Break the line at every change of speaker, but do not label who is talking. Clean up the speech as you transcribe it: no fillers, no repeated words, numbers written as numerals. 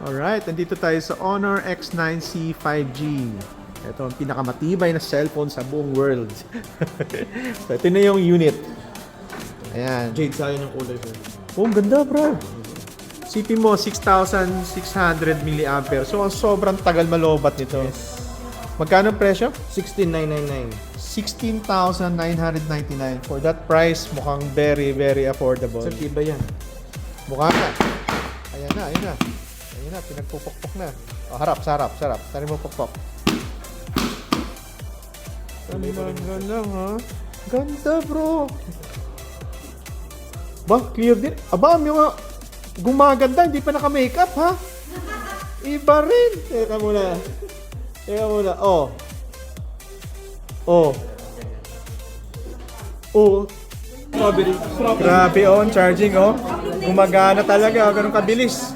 Alright, nandito tayo sa Honor X9C 5G. Ito ang pinakamatibay na cellphone sa buong world. So, ito na yung unit. Ayan.
Jade sa akin yung kulay ko.
Oh, ang ganda, bro. CP mo, 6,600 mAh. So, ang sobrang tagal malobat nito. Magkano ang presyo?
16,999.
16,999. For that price, mukhang very, very affordable.
Sir, iba yan.
Mukha na. Ayan na, ayan na. Ayan na, pinagpupukpok na. Oh, harap, sarap. Tari mo pukpok. Ganda lang, ha? Ganda, bro. Ba, clear din. Aba, may mga gumaganda, hindi pa naka-makeup, ha? Iba rin. Teka muna. Oh.
Strawberry.
Grabe, on charging, oh. Gumagana talaga, ganun kabilis.